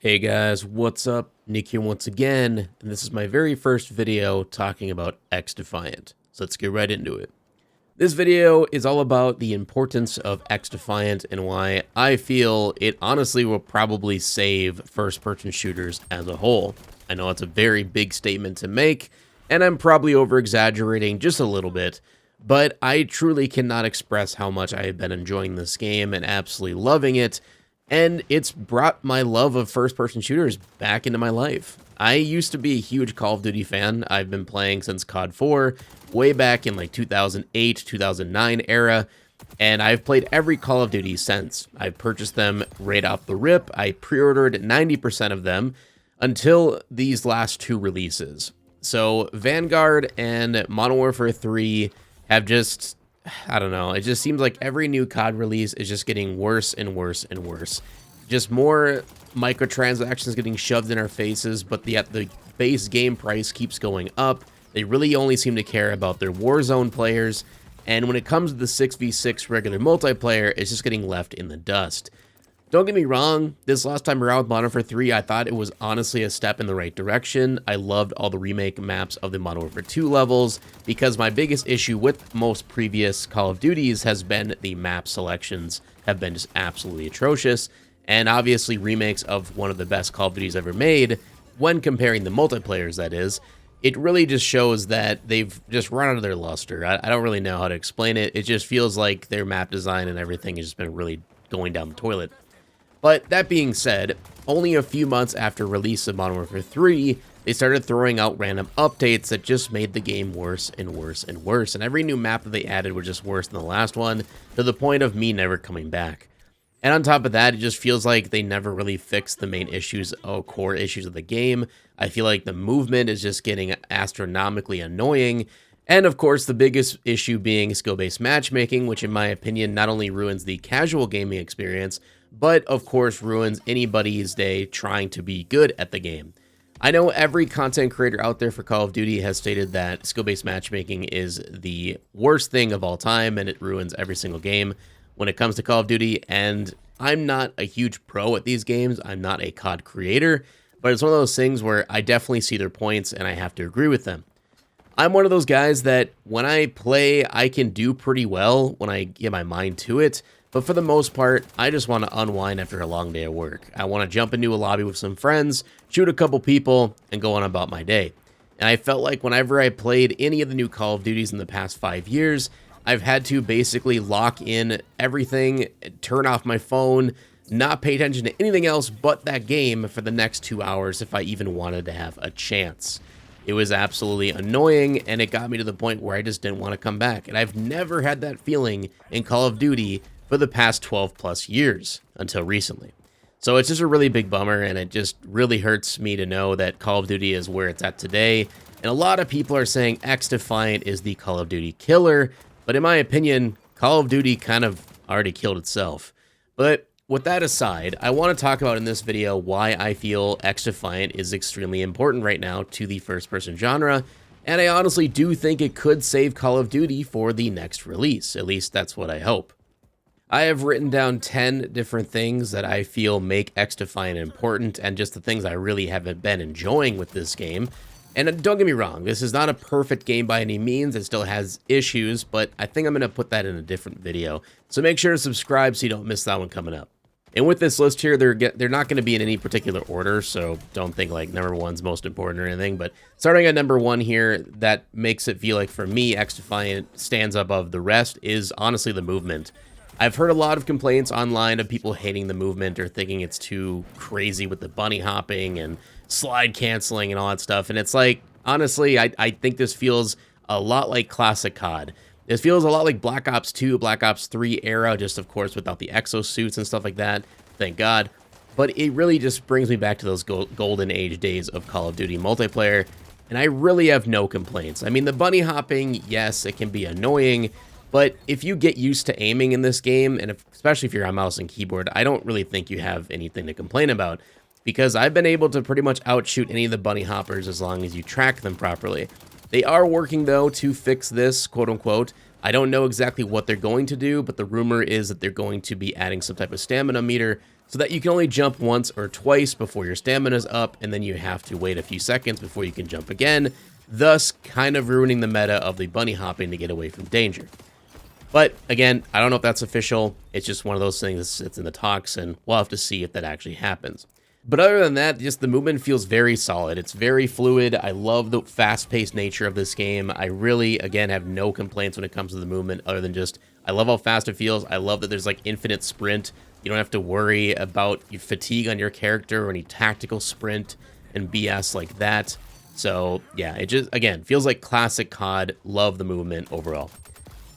Hey guys, what's up? Nick here once again, and this is my very first video talking about xDefiant. So let's get right into it. This video is all about the importance of xDefiant and why I feel it honestly will probably save first-person shooters as a whole. I know it's a very big statement to make, and I'm probably over-exaggerating just a little bit, but I truly cannot express how much I have been enjoying this game and absolutely loving it. And it's brought my love of first-person shooters back into my life. I used to be a huge Call of Duty fan. I've been playing since COD 4, way back in like 2008, 2009 era, and I've played every Call of Duty since. I've purchased them right off the rip. I pre-ordered 90% of them until these last two releases. So Vanguard and Modern Warfare 3 have just, I don't know, it just seems like every new COD release is just getting worse and worse and worse. Just more microtransactions getting shoved in our faces, but yet the base game price keeps going up. They really only seem to care about their Warzone players, and when it comes to the 6v6 regular multiplayer, it's just getting left in the dust. Don't get me wrong, this last time around with Modern Warfare 3, I thought it was honestly a step in the right direction. I loved all the remake maps of the Modern Warfare 2 levels, because my biggest issue with most previous Call of Duties has been the map selections have been just absolutely atrocious, and obviously remakes of one of the best Call of Duties ever made, when comparing the multiplayers that is, it really just shows that they've just run out of their luster. I don't really know how to explain it. It just feels like their map design and everything has just been really going down the toilet. But that being said, only a few months after release of Modern Warfare 3, they started throwing out random updates that just made the game worse and worse and worse, and every new map that they added was just worse than the last one, to the point of me never coming back. And on top of that, it just feels like they never really fixed the main issues or core issues of the game. I feel like the movement is just getting astronomically annoying, and of course the biggest issue being skill-based matchmaking, which in my opinion not only ruins the casual gaming experience, but of course ruins anybody's day trying to be good at the game. I know every content creator out there for Call of Duty has stated that skill-based matchmaking is the worst thing of all time and it ruins every single game when it comes to Call of Duty, and I'm not a huge pro at these games. I'm not a COD creator, but it's one of those things where I definitely see their points and I have to agree with them. I'm one of those guys that when I play, I can do pretty well when I get my mind to it. But for the most part, I just want to unwind after a long day of work. I want to jump into a lobby with some friends, shoot a couple people, and go on about my day. And I felt like whenever I played any of the new Call of Duties in the past 5 years, I've had to basically lock in everything, turn off my phone, not pay attention to anything else but that game for the next 2 hours if I even wanted to have a chance. It was absolutely annoying, and it got me to the point where I just didn't want to come back. And I've never had that feeling in Call of Duty for the past 12 plus years until recently. So it's just a really big bummer, and it just really hurts me to know that Call of Duty is where it's at today. And a lot of people are saying xDefiant is the Call of Duty killer, but in my opinion, Call of Duty kind of already killed itself. But with that aside, I want to talk about in this video why I feel xDefiant is extremely important right now to the first-person genre, and I honestly do think it could save Call of Duty for the next release. At least that's what I hope. I have written down 10 different things that I feel make xDefiant important, and just the things I really haven't been enjoying with this game. And don't get me wrong, this is not a perfect game by any means, it still has issues, but I think I'm going to put that in a different video. So make sure to subscribe so you don't miss that one coming up. And with this list here, they're not going to be in any particular order, so don't think like number one's most important or anything. But starting at number one here, that makes it feel like for me, xDefiant stands above the rest, is honestly the movement. I've heard a lot of complaints online of people hating the movement or thinking it's too crazy with the bunny hopping and slide canceling and all that stuff. And it's like, honestly, I think this feels a lot like classic COD. It feels a lot like Black Ops 2, Black Ops 3 era, just of course without the exosuits and stuff like that, thank God. But it really just brings me back to those golden age days of Call of Duty multiplayer, and I really have no complaints. I mean, the bunny hopping, yes, it can be annoying, but if you get used to aiming in this game, and especially if you're on mouse and keyboard, I don't really think you have anything to complain about, because I've been able to pretty much outshoot any of the bunny hoppers as long as you track them properly. They are working, though, to fix this, quote-unquote. I don't know exactly what they're going to do, but the rumor is that they're going to be adding some type of stamina meter so that you can only jump once or twice before your stamina's up, and then you have to wait a few seconds before you can jump again, thus kind of ruining the meta of the bunny hopping to get away from danger. But again, I don't know if that's official. It's just one of those things that sits in the talks, and we'll have to see if that actually happens. But other than that, just the movement feels very solid. It's very fluid. I love the fast-paced nature of this game. I really, again, have no complaints when it comes to the movement other than just, I love how fast it feels. I love that there's like infinite sprint. You don't have to worry about your fatigue on your character or any tactical sprint and BS like that. So yeah, it just, again, feels like classic COD. Love the movement overall.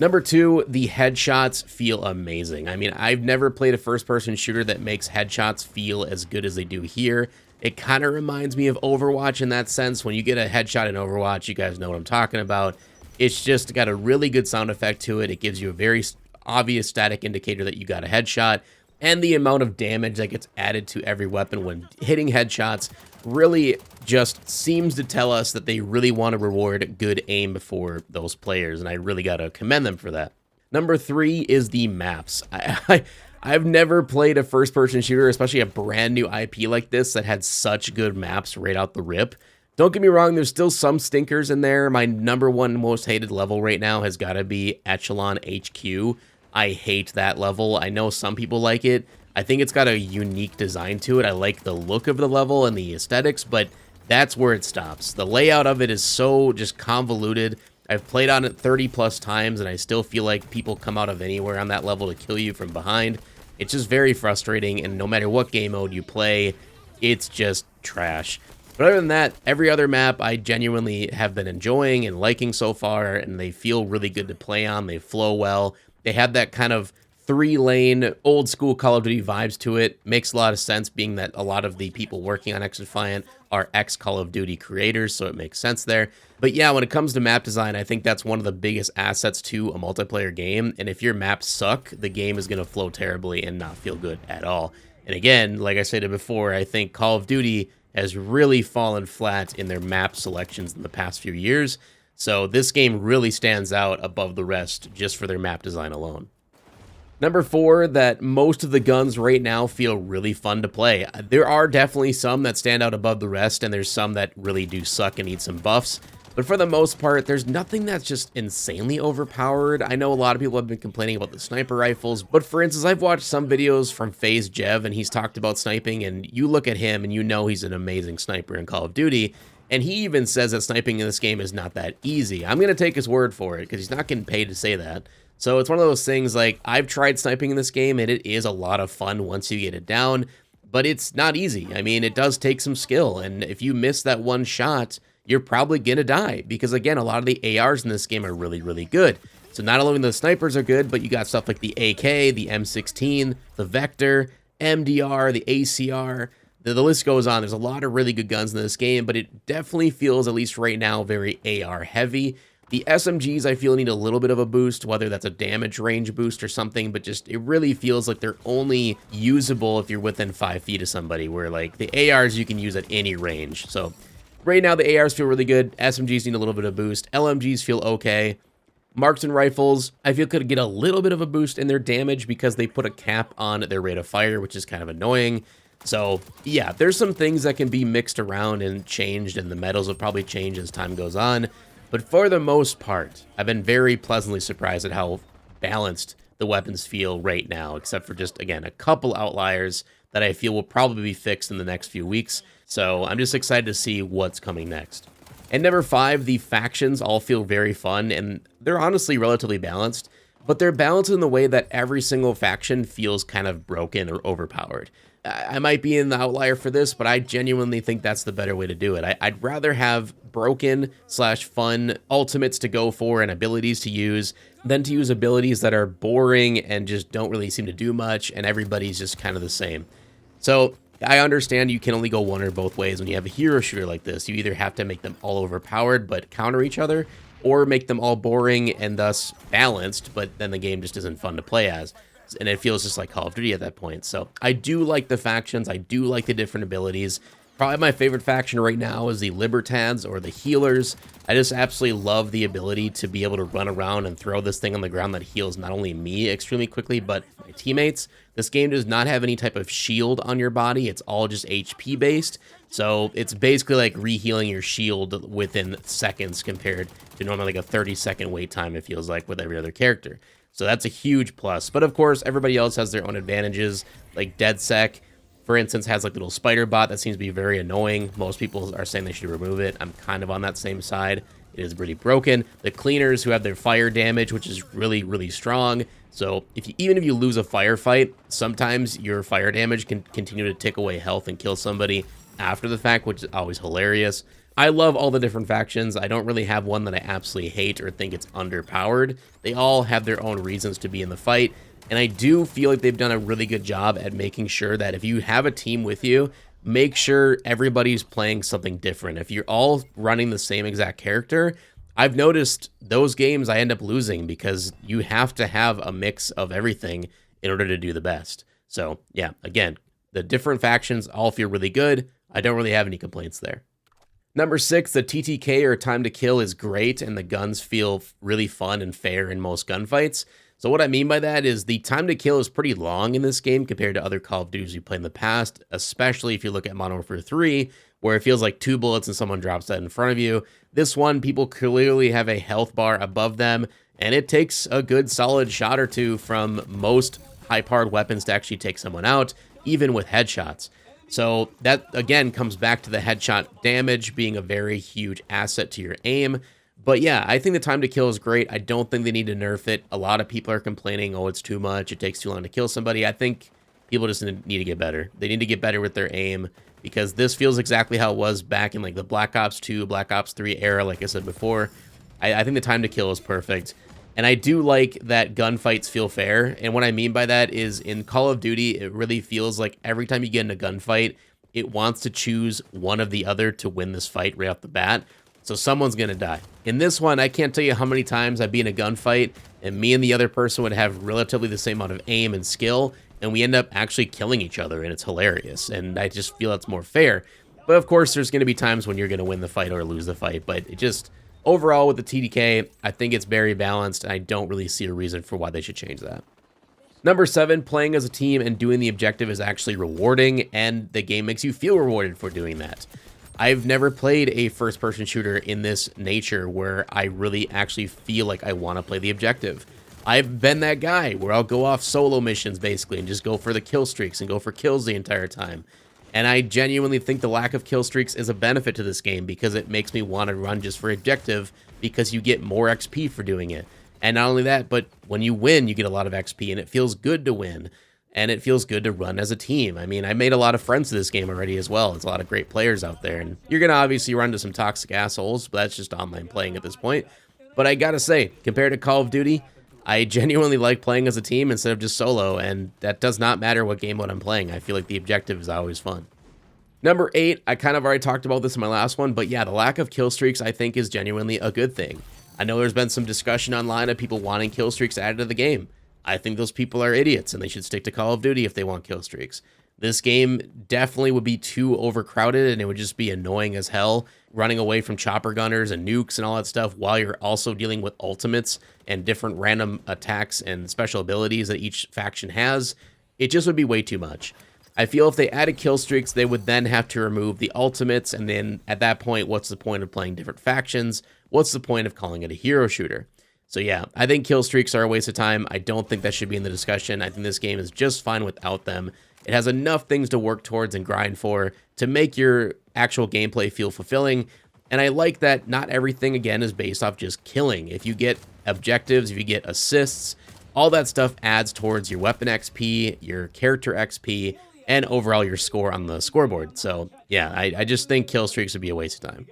Number 2, the headshots feel amazing. I mean, I've never played a first-person shooter that makes headshots feel as good as they do here. It kind of reminds me of Overwatch in that sense. When you get a headshot in Overwatch, you guys know what I'm talking about. It's just got a really good sound effect to it. It gives you a very obvious static indicator that you got a headshot. And the amount of damage that gets added to every weapon when hitting headshots really just seems to tell us that they really want to reward good aim for those players, and I really got to commend them for that. Number 3 is the maps. I've never played a first-person shooter, especially a brand new IP like this, that had such good maps right out the rip. Don't get me wrong, there's still some stinkers in there. My number 1 most hated level right now has got to be Echelon HQ. I hate that level. I know some people like it. I think it's got a unique design to it. I like the look of the level and the aesthetics, but that's where it stops. The layout of it is so just convoluted. I've played on it 30 plus times and I still feel like people come out of anywhere on that level to kill you from behind. It's just very frustrating, and no matter what game mode you play, it's just trash. But other than that, every other map I genuinely have been enjoying and liking so far, and they feel really good to play on. They flow well. They have that kind of 3-lane, old-school Call of Duty vibes to it. Makes a lot of sense, being that a lot of the people working on xDefiant are ex-Call of Duty creators, so it makes sense there. But yeah, when it comes to map design, I think that's one of the biggest assets to a multiplayer game, and if your maps suck, the game is going to flow terribly and not feel good at all. And again, like I said before, I think Call of Duty has really fallen flat in their map selections in the past few years, so this game really stands out above the rest just for their map design alone. Number 4, that most of the guns right now feel really fun to play. There are definitely some that stand out above the rest, and there's some that really do suck and need some buffs. But for the most part, there's nothing that's just insanely overpowered. I know a lot of people have been complaining about the sniper rifles, but for instance, I've watched some videos from FaZe Jev, and he's talked about sniping, and you look at him and you know he's an amazing sniper in Call of Duty. And he even says that sniping in this game is not that easy. I'm going to take his word for it because he's not getting paid to say that. So it's one of those things, like, I've tried sniping in this game and it is a lot of fun once you get it down, but it's not easy. I mean, it does take some skill, and if you miss that one shot, you're probably going to die because, again, a lot of the ARs in this game are really, really good. So not only the snipers are good, but you got stuff like the AK, the M16, the Vector, MDR, the ACR. The list goes on. There's a lot of really good guns in this game, but it definitely feels, at least right now, very AR heavy. The SMGs, I feel, need a little bit of a boost, whether that's a damage range boost or something, but just it really feels like they're only usable if you're within 5 feet of somebody, where like the ARs you can use at any range. So right now the ARs feel really good. SMGs need a little bit of boost. LMGs feel okay. Marksman rifles, I feel, could get a little bit of a boost in their damage because they put a cap on their rate of fire, which is kind of annoying. So yeah, there's some things that can be mixed around and changed, and the medals will probably change as time goes on. But for the most part, I've been very pleasantly surprised at how balanced the weapons feel right now, except for just, again, a couple outliers that I feel will probably be fixed in the next few weeks. So I'm just excited to see what's coming next. And number 5, the factions all feel very fun, and they're honestly relatively balanced, but they're balanced in the way that every single faction feels kind of broken or overpowered. I might be an outlier for this, but I genuinely think that's the better way to do it. I'd rather have broken / fun ultimates to go for and abilities to use than to use abilities that are boring and just don't really seem to do much, and everybody's just kind of the same. So I understand you can only go one or both ways when you have a hero shooter like this. You either have to make them all overpowered but counter each other, or make them all boring and thus balanced, but then the game just isn't fun to play as. And it feels just like Call of Duty at that point. So I do like the factions. I do like the different abilities. Probably my favorite faction right now is the Libertads, or the Healers. I just absolutely love the ability to be able to run around and throw this thing on the ground that heals not only me extremely quickly, but my teammates. This game does not have any type of shield on your body. It's all just HP based. So it's basically like rehealing your shield within seconds compared to normally like a 30-second wait time, it feels like, with every other character. So that's a huge plus. But of course, everybody else has their own advantages, like DeadSec, for instance, has like a little spider bot that seems to be very annoying. Most people are saying they should remove it. I'm kind of on that same side. It is pretty broken. The cleaners, who have their fire damage, which is really, really strong. So even if you lose a firefight, sometimes your fire damage can continue to tick away health and kill somebody after the fact, which is always hilarious. I love all the different factions. I don't really have one that I absolutely hate or think it's underpowered. They all have their own reasons to be in the fight. And I do feel like they've done a really good job at making sure that if you have a team with you, make sure everybody's playing something different. If you're all running the same exact character, I've noticed those games I end up losing because you have to have a mix of everything in order to do the best. So yeah, again, the different factions all feel really good. I don't really have any complaints there. Number 6, the TTK, or time to kill, is great, and the guns feel really fun and fair in most gunfights. So what I mean by that is the time to kill is pretty long in this game compared to other Call of Duties you played in the past, especially if you look at Modern Warfare 3, where it feels like 2 bullets and someone drops that in front of you. This one, people clearly have a health bar above them, and it takes a good solid shot or two from most high-powered weapons to actually take someone out, even with headshots. So that, again, comes back to the headshot damage being a very huge asset to your aim. But yeah, I think the time to kill is great. I don't think they need to nerf it. A lot of people are complaining, oh, it's too much, it takes too long to kill somebody. I think people just need to get better. They need to get better with their aim, because this feels exactly how it was back in like the Black Ops 2, Black Ops 3 era, like I said before. I think the time to kill is perfect. And I do like that gunfights feel fair. And what I mean by that is in Call of Duty, it really feels like every time you get in a gunfight, it wants to choose one of the other to win this fight right off the bat. So someone's going to die. In this one, I can't tell you how many times I'd be in a gunfight and me and the other person would have relatively the same amount of aim and skill, and we end up actually killing each other, and it's hilarious. And I just feel that's more fair. But of course, there's going to be times when you're going to win the fight or lose the fight, but it just... Overall, with the TDK, I think it's very balanced, and I don't really see a reason for why they should change that. Number 7, playing as a team and doing the objective is actually rewarding, and the game makes you feel rewarded for doing that. I've never played a first-person shooter in this nature where I really actually feel like I want to play the objective. I've been that guy where I'll go off solo missions, basically, and just go for the kill streaks and go for kills the entire time. And I genuinely think the lack of kill streaks is a benefit to this game because it makes me want to run just for objective because you get more XP for doing it. And not only that, but when you win, you get a lot of XP and it feels good to win. And it feels good to run as a team. I mean, I made a lot of friends to this game already as well. There's a lot of great players out there. And you're going to obviously run into some toxic assholes, but that's just online playing at this point. But I gotta say, compared to Call of Duty, I genuinely like playing as a team instead of just solo, and that does not matter what game mode I'm playing. I feel like the objective is always fun. Number 8, I kind of already talked about this in my last one, but yeah, the lack of kill streaks I think is genuinely a good thing. I know there's been some discussion online of people wanting kill streaks added to the game. I think those people are idiots, and they should stick to Call of Duty if they want kill streaks. This game definitely would be too overcrowded, and it would just be annoying as hell, running away from chopper gunners and nukes and all that stuff while you're also dealing with ultimates and different random attacks and special abilities that each faction has. It just would be way too much. I feel if they added kill streaks, they would then have to remove the ultimates, and then at that point, what's the point of playing different factions? What's the point of calling it a hero shooter? So yeah, I think kill streaks are a waste of time. I don't think that should be in the discussion. I think this game is just fine without them. It has enough things to work towards and grind for to make your actual gameplay feel fulfilling. And I like that not everything, again, is based off just killing. If you get objectives, if you get assists, all that stuff adds towards your weapon XP, your character XP, and overall your score on the scoreboard. So yeah, I just think kill streaks would be a waste of time.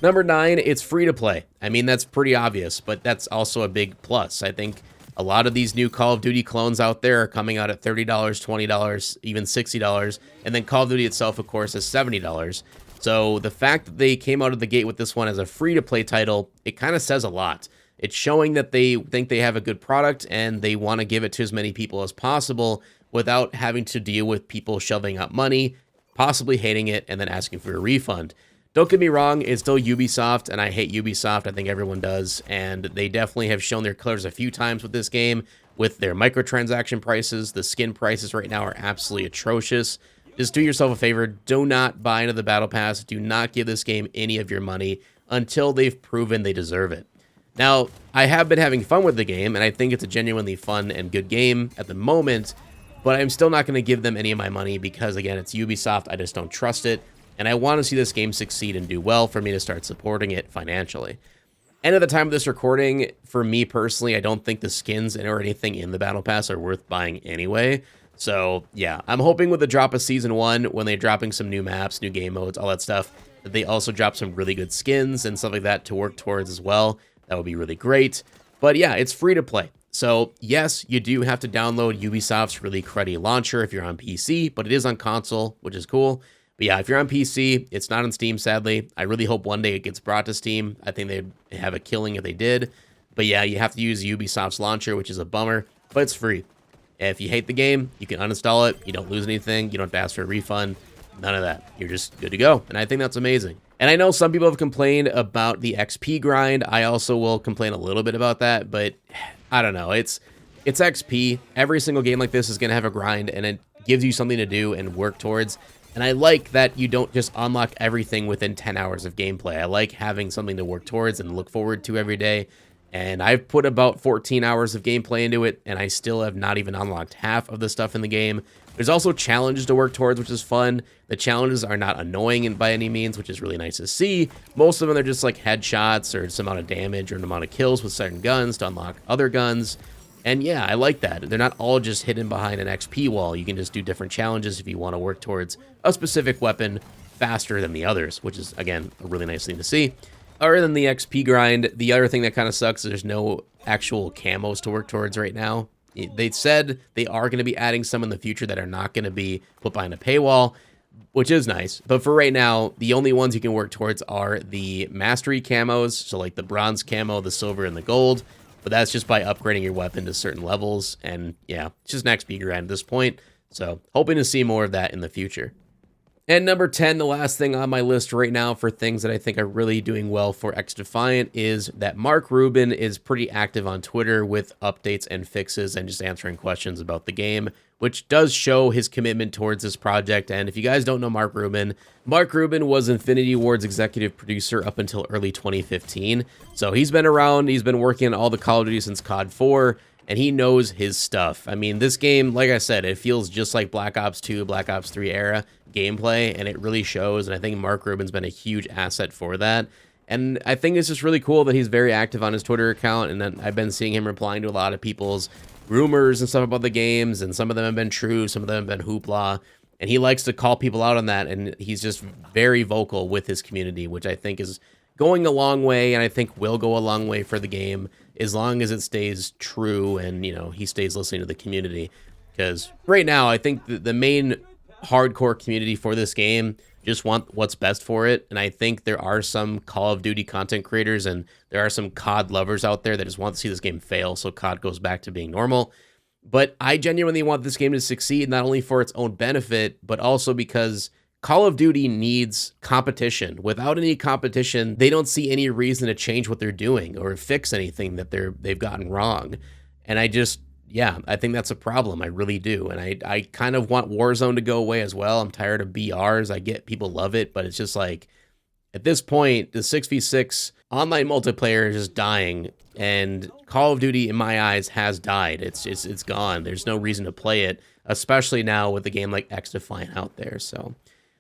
Number 9, it's free to play. I mean, that's pretty obvious, but that's also a big plus. I think a lot of these new Call of Duty clones out there are coming out at $30, $20, even $60, and then Call of Duty itself, of course, is $70. So the fact that they came out of the gate with this one as a free-to-play title, it kind of says a lot. It's showing that they think they have a good product and they want to give it to as many people as possible without having to deal with people shoving out money possibly hating it, and then asking for a refund. Don't get me wrong, it's still Ubisoft, and I hate Ubisoft. I think everyone does, and they definitely have shown their colors a few times with this game, with their microtransaction prices. The skin prices right now are absolutely atrocious. Just do yourself a favor. Do not buy into the Battle Pass. Do not give this game any of your money until they've proven they deserve it. Now, I have been having fun with the game, and I think it's a genuinely fun and good game at the moment, but I'm still not going to give them any of my money because, again, it's Ubisoft. I just don't trust it, and I want to see this game succeed and do well for me to start supporting it financially. And at the time of this recording, for me personally, I don't think the skins or anything in the Battle Pass are worth buying anyway. So, yeah, I'm hoping with the drop of Season 1, when they're dropping some new maps, new game modes, all that stuff, that they also drop some really good skins and stuff like that to work towards as well. That would be really great. But yeah, it's free to play. So yes, you do have to download Ubisoft's really cruddy launcher if you're on PC, but it is on console, which is cool. But yeah, if you're on PC, it's not on Steam, sadly. I really hope one day it gets brought to Steam. I think they'd have a killing if they did. But yeah, you have to use Ubisoft's launcher, which is a bummer, but it's free. If you hate the game, you can uninstall it. You don't lose anything. You don't have to ask for a refund. None of that. You're just good to go. And I think that's amazing. And I know some people have complained about the XP grind. I also will complain a little bit about that, but I don't know. It's XP. Every single game like this is going to have a grind, and it gives you something to do and work towards. And I like that you don't just unlock everything within 10 hours of gameplay. I like having something to work towards and look forward to every day. And I've put about 14 hours of gameplay into it, and I still have not even unlocked half of the stuff in the game. There's also challenges to work towards, which is fun. The challenges are not annoying by any means, which is really nice to see. Most of them are just like headshots or some amount of damage or an amount of kills with certain guns to unlock other guns. And yeah, I like that. They're not all just hidden behind an XP wall. You can just do different challenges if you want to work towards a specific weapon faster than the others, which is, again, a really nice thing to see. Other than the XP grind, the other thing that kind of sucks is there's no actual camos to work towards right now. They said they are going to be adding some in the future that are not going to be put behind a paywall, which is nice. But for right now, the only ones you can work towards are the mastery camos, so like the bronze camo, the silver, and the gold. But that's just by upgrading your weapon to certain levels. And yeah, it's just an XP grind at this point. So hoping to see more of that in the future. And number 10, the last thing on my list right now for things that I think are really doing well for xDefiant is that Mark Rubin is pretty active on Twitter with updates and fixes and just answering questions about the game, which does show his commitment towards this project. And if you guys don't know Mark Rubin was Infinity Ward's executive producer up until early 2015. So he's been around, he's been working on all the Call of Duty since COD 4, and he knows his stuff. I mean, this game, like I said, it feels just like Black Ops 2, Black Ops 3 era gameplay, and it really shows, and I think Mark Rubin's been a huge asset for that. And I think it's just really cool that he's very active on his Twitter account, and then I've been seeing him replying to a lot of people's rumors and stuff about the games, and some of them have been true, some of them have been hoopla, and he likes to call people out on that, and he's just very vocal with his community, which I think is going a long way, and I think will go a long way for the game, as long as it stays true and, you know, he stays listening to the community. Because right now, I think the main hardcore community for this game just want what's best for it, and I think there are some Call of Duty content creators and there are some COD lovers out there that just want to see this game fail so COD goes back to being normal. But I genuinely want this game to succeed, not only for its own benefit, but also because Call of Duty needs competition. Without any competition, they don't see any reason to change what they're doing or fix anything that they've gotten wrong. And I think that's a problem. I really do. And I kind of want Warzone to go away as well. I'm tired of BRs. I get people love it, but it's just like, at this point, the 6v6 online multiplayer is just dying. And Call of Duty, in my eyes, has died. It's gone. There's no reason to play it, especially now with a game like xDefiant out there. So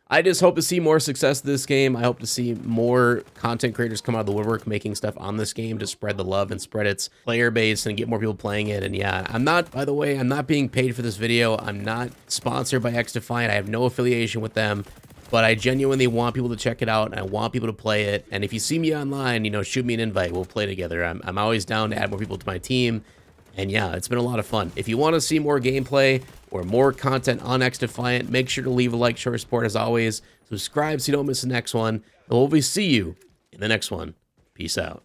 I just hope to see more success in this game. I hope to see more content creators come out of the woodwork making stuff on this game to spread the love and spread its player base and get more people playing it. And yeah, I'm not being paid for this video. I'm not sponsored by xDefiant. I have no affiliation with them, but I genuinely want people to check it out and I want people to play it. And if you see me online, you know, shoot me an invite. We'll play together. I'm always down to add more people to my team. And yeah, it's been a lot of fun. If you want to see more gameplay or more content on xDefiant, make sure to leave a like, share, or support as always. Subscribe so you don't miss the next one. And we'll see you in the next one. Peace out.